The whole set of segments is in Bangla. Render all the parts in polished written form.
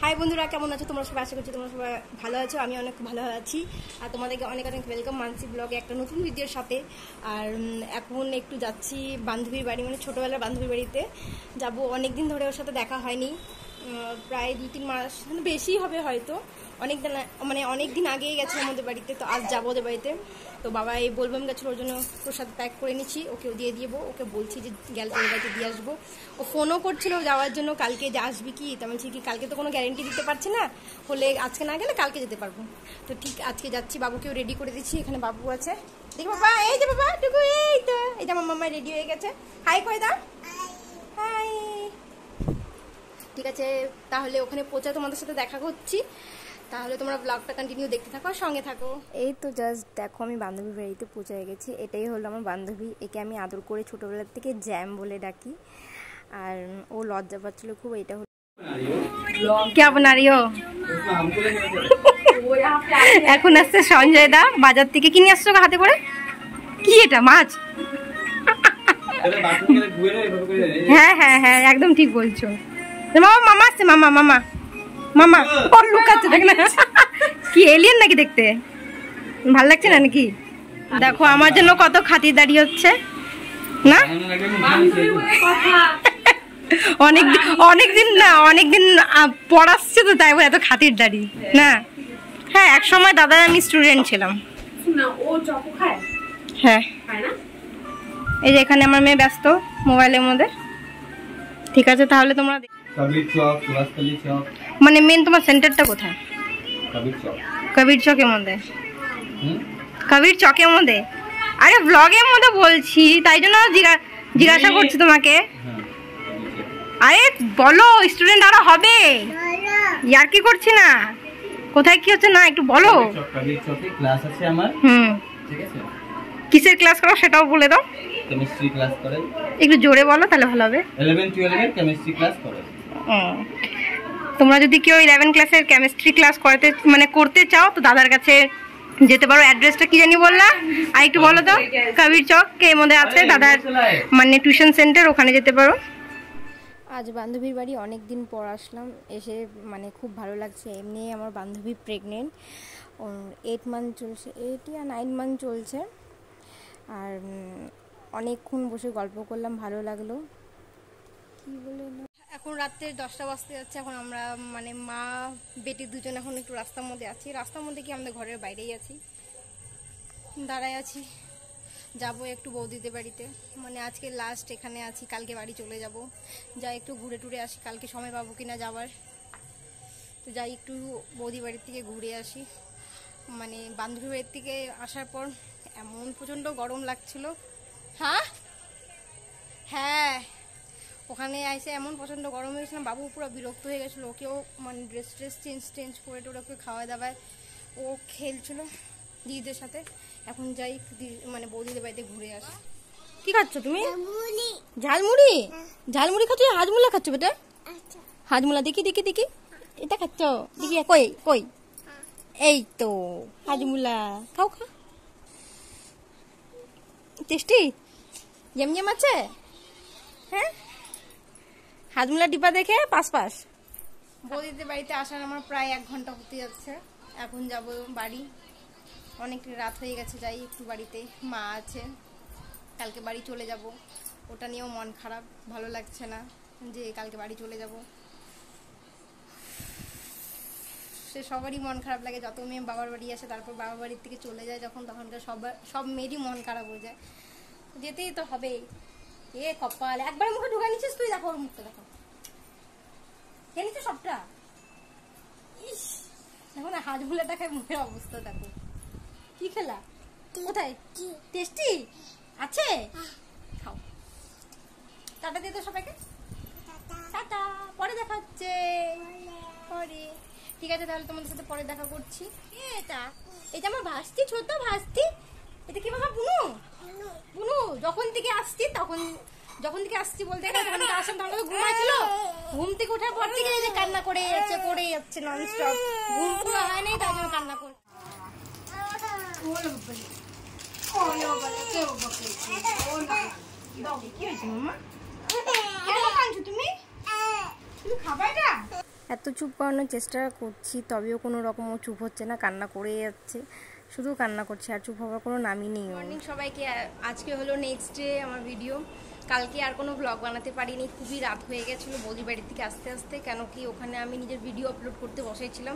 হাই বন্ধুরা, কেমন আছো তোমরা সবাই? আশা করছি তোমরা সবাই ভালো আছো। আমি অনেক ভালো আছি। আর তোমাদেরকে অনেক অনেক ওয়েলকাম মানসি ব্লগে একটা নতুন ভিডিওর সাথে। আর এখন একটু যাচ্ছি বান্ধবীর বাড়ি, মানে ছোটোবেলার বান্ধবীর বাড়িতে যাব। অনেক দিন ধরে ওর সাথে দেখা হয়নি, প্রায় 2-3 মাস বেশি হবে হয়তো। অনেক দিন আগেই গেছে আমাদের বাড়িতে, তো আজ যাবো ওদের বাড়িতে। তো বাবা এই বলবাম গেছিলো, ওর জন্য প্রসাদ প্যাক করে নিচ্ছি, ওকেও দিয়ে দিব। ওকে বলছি যে গেলে তোর বাড়িতে দিয়ে আসবো। ও ফোনও করছিল যাওয়ার জন্য, কালকে যে আসবি কি। তো আমি বলছি কি কালকে তো কোনো গ্যারেন্টি দিতে পারছি না, হলে আজকে না গেলে কালকে যেতে পারবো। তো ঠিক আজকে যাচ্ছি, বাবুকেও রেডি করে দিচ্ছি। এখানে বাবু আছে, দেখি বাবা, এই যে বাবা টুকু, এই তো এই যে আমার মামা রেডি হয়ে গেছে। হাই করে দাও, হাই। ঠিক আছে, তাহলে ওখানে পৌঁছে তোমাদের সাথে দেখা করছি। তাহলে তোমরা ব্লগটা কন্টিনিউ দেখতে থাকো, সঙ্গে থাকো। এই তো জাস্ট দেখো, আমি বান্ধবীর বাড়িতে পৌঁছে গেছি। এটাই হলো আমার বান্ধবী। একে আমি আদর করে ছোটোবেলার থেকে জ্যাম বলে ডাকি। আর ও লজ্জা পাচ্ছিল খুব। এটা হলো কে বনা রही हो? এখন আসছে সঞ্জয় দা বাজার থেকে। কিনে আসছো হাতে করে? কি এটা, মাছ? হ্যাঁ হ্যাঁ হ্যাঁ, একদম ঠিক বলছো। মামা মামা আসছে, মামা মামা মামা। ওর লুকাচ্ছে, দেখ না কি এলিয়েন নাকি দেখতে? ভাল লাগছে না নাকি? দেখো আমার জন্য কত খাতিরদারি হচ্ছে না। অনেকদিন পড়াচ্ছে তো, তাই এত খাতিরদারি না। হ্যাঁ, এক সময় দাদা আমি স্টুডেন্ট ছিলাম। হ্যাঁ, এই যে এখানে আমার মেয়ে ব্যস্ত মোবাইলের মধ্যে। ঠিক আছে, তাহলে তোমরা মানে মেন তোমার সেন্টারটা কোথায়? কবির চকের মধ্যে। কবির চকের মধ্যে? আরে ব্লগের মধ্যে বলছি, তাই জন্য জিজ্ঞাসা করছি তোমাকে। আরে বলো, স্টুডেন্ট আরো হবে, ইয়ার কি করছি না। কোথায় কি হচ্ছে না একটু বলো। ক্লাস আছে আমার, ঠিক আছে? কিসের ক্লাস করো সেটাও বলে দাও। কেমিস্ট্রি ক্লাস করেন। একটু জোরে বলো তাহলে ভালো হবে। 11-12 এর কেমিস্ট্রি ক্লাস করেন। তোমরা যদি কেউ 11 ক্লাসের কেমিস্ট্রি ক্লাস করতে চাও তো দাদার কাছে যেতে পারো। অ্যাড্রেসটা কি জানি বললা, আর একটু বলো তো। কবির চক এর মধ্যে আছে দাদার টিউশন সেন্টার, ওখানে যেতে পারো। আজ বান্ধবীর বাড়ি অনেক দিন পর আসলাম, এসে খুব ভালো লাগছে। এমনি আমার বান্ধবী প্রেগনেন্ট, 8 মান্থ চলছে, 8 বা 9 মান্থ চলছে। আর অনেকক্ষণ বসে গল্প করলাম, ভালো লাগলো। কি বলে এখন রাত্রে 10টা বাজতে যাচ্ছে। এখন আমরা মা বেটি দুজন এখন একটু রাস্তার মধ্যে আছি। রাস্তার মধ্যে কি, আমাদের ঘরের বাইরেই আছি, দাঁড়ায় আছি। যাবো একটু বৌদিদের বাড়িতে, আজকে লাস্ট এখানে আছি, কালকে বাড়ি চলে যাব। যাই একটু ঘুরে টুরে আসি, কালকে সময় পাবো কিনা যাবার। তো যাই একটু বৌদি বাড়ির থেকে ঘুরে আসি। বান্ধবীর বাড়ির থেকে আসার পর এমন প্রচণ্ড গরম লাগছিল। হ্যাঁ হ্যাঁ, ওখানে এসে এমন প্রচণ্ড গরম হয়েছিলাম, বাবু পুরো বিরক্ত হয়ে গেছিলো। ওকেও ড্রেস চেঞ্জ করে টোরে ওকে খাওয়া দাওয়ায় ও খেলছিল দিদিদের সাথে। এখন যাই বৌদিদের বাড়িতে ঘুরে আসি। কি খাচ্ছ তুমি? ঝালমুড়ি? ঝালমুড়ি খাচ্ছ? হাজমুলা খাচ্ছ বেটা? হাজমুলা দেখি দেখি দেখি, এটা খাচ্ছ দেখি। কই কই, এই তো হাজমুলা, খাও খাও। টেস্টি, জেম আছে। হ্যাঁ, হাজমুলা ডিব্বা দেখে পাস। বৌদিদের বাড়িতে আসার আমার প্রায় 1 ঘন্টা হতে যাচ্ছে। এখন যাব বাড়ি, অনেক রাত হয়ে গেছে। যাই একটু বাড়িতে, মা আছে, কালকে বাড়ি চলে যাব। ওটা নিয়েও মন খারাপ, ভালো লাগছে না যে কালকে বাড়ি চলে যাব। সে সবারই মন খারাপ লাগে, যত মেয়ে বাবার বাড়ি আসে তারপর বাবার বাড়ির থেকে চলে যায় যখন, তখনকার সব মেয়েরই মন খারাপ হয়ে যায়। যেতেই তো হবে। এ কপাল, একবার মুখে ঢুকা নিচ্ছিস তুই, দেখো ওর মুখটা দেখো, খেয়ে নিচ্ছে সবটা। ইস, দেখো না হাজমুলাটা খায়, মুখের অবস্থা দেখো। কি খেলা? কোথায়? টেস্টি আছে, খাও। টাটা দিয়ে তো সবাইকে, টাটা, পরে দেখা হচ্ছে পরে। ঠিক আছে, তাহলে তোমাদের সাথে পরে দেখা করছি। এটা আমার ভাস্তি, ছোট ভাস্তি। এটা কি বাবা? বুনু বুনু যখন থেকে আসছি বলতে যখন আসলাম তখন তো ঘুমাইছিল। ঘুম থেকে ওঠার পর থেকে এই যে কান্না করে যাচ্ছে নন স্টপ। ঘুম পুরো হয় নাই, তার জন্য কান্না করে। কি হয়েছে মামা? কেন কাঁদছো তুমি? খাবা এটা? এত চুপ করানোর চেষ্টা করছি, তবেও কোনো রকমও চুপ হচ্ছে না, কান্না করে যাচ্ছে, শুধু কান্না করছে, আর চুপ হওয়ার কোনো নামই নেই। মর্নিং সবাইকে, আজকে হলো নেক্সট ডে আমার ভিডিও। কালকে আর কোনো ব্লগ বানাতে পারিনি, খুবই রাত হয়ে গেছিলো বৌদি বাড়ির থেকে আসতে আসতে, কেন কি ওখানে আমি নিজের ভিডিও আপলোড করতে বসেছিলাম।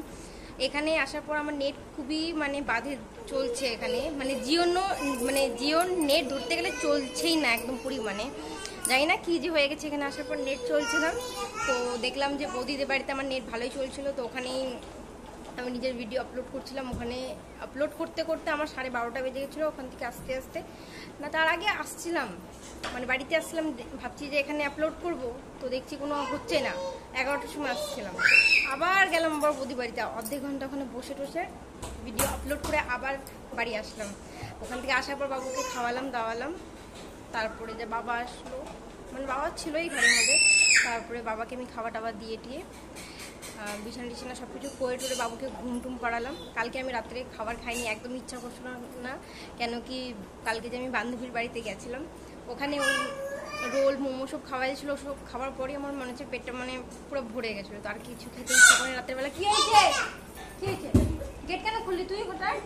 এখানে আসার পর আমার নেট খুবই মানে বাধে চলছে এখানে, মানে জিওর নেট ধরতে গেলে চলছেই না একদম পরিমাণে, জানি না কী যে হয়ে গেছে। এখানে আসার পর নেট চলছে না, তো দেখলাম যে বৌদিদের বাড়িতে আমার নেট ভালোই চলছিল, তো ওখানেই আমি নিজের ভিডিও আপলোড করছিলাম। ওখানে আপলোড করতে করতে আমার 12:30 বেজে গেছিলো ওখান থেকে আসতে আসতে। না, তার আগে আসছিলাম, মানে বাড়িতে আসছিলাম, ভাবছি যে এখানে আপলোড করব, তো দেখছি কোনো হচ্ছে না। 11টার সময় আসছিলাম, আবার গেলাম আবার বৌদি বাড়িতে, অর্ধেক ঘন্টা ওখানে বসে টসে ভিডিও আপলোড করে আবার বাড়ি আসলাম। ওখান থেকে আসার পর বাবুকে খাওয়ালাম দাওয়ালাম, তারপরে যে বাবা আসলো, মানে বাবা ছিলোই ঘরের মধ্যে, তারপরে বাবাকে আমি খাওয়া টাওয়া দিয়ে টিয়ে বিছানা টিছানা সব কিছু করে টোরে বাবুকে ঘুম টুম পাড়ালাম। কালকে আমি রাত্রে খাবার খাইনি, একদম ইচ্ছা করছিল না, কেন কি কালকে যে আমি বান্ধবীর বাড়িতে গেছিলাম, ওখানে ওই রোল মোমো সব খাওয়া দিয়েছিল, সব খাওয়ার পরই আমার মনে হচ্ছে পেটটা মানে পুরো ভরে গেছিলো, তো আর কিছু খেতে ইচ্ছা করে রাতের বেলা। কি হয়েছে, কি হয়েছে, গেট কেন খুললি তুই, কোথায়?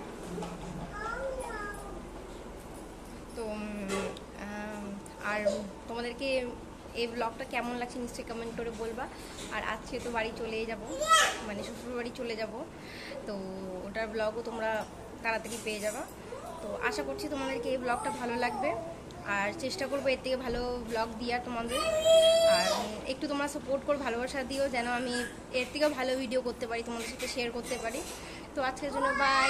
তো আর তোমাদেরকে এই ব্লগটা কেমন লাগছে নিশ্চয়ই কমেন্ট করে বলবা। আর আজকে তো বাড়ি চলেই যাব, মানে শ্বশুর বাড়ি চলে যাব, তো ওটার ব্লগও তোমরা তাড়াতাড়ি পেয়ে যাবা। তো আশা করছি তোমাদেরকে এই ব্লগটা ভালো লাগবে, আর চেষ্টা করবো এর থেকে ভালো ব্লগ দেওয়ার তোমাদের। আর একটু তোমরা সাপোর্ট করো, ভালোবাসা দিও, যেন আমি এর থেকেও ভালো ভিডিও করতে পারি, তোমাদের সাথে শেয়ার করতে পারি। তো আজকের জন্য বাই।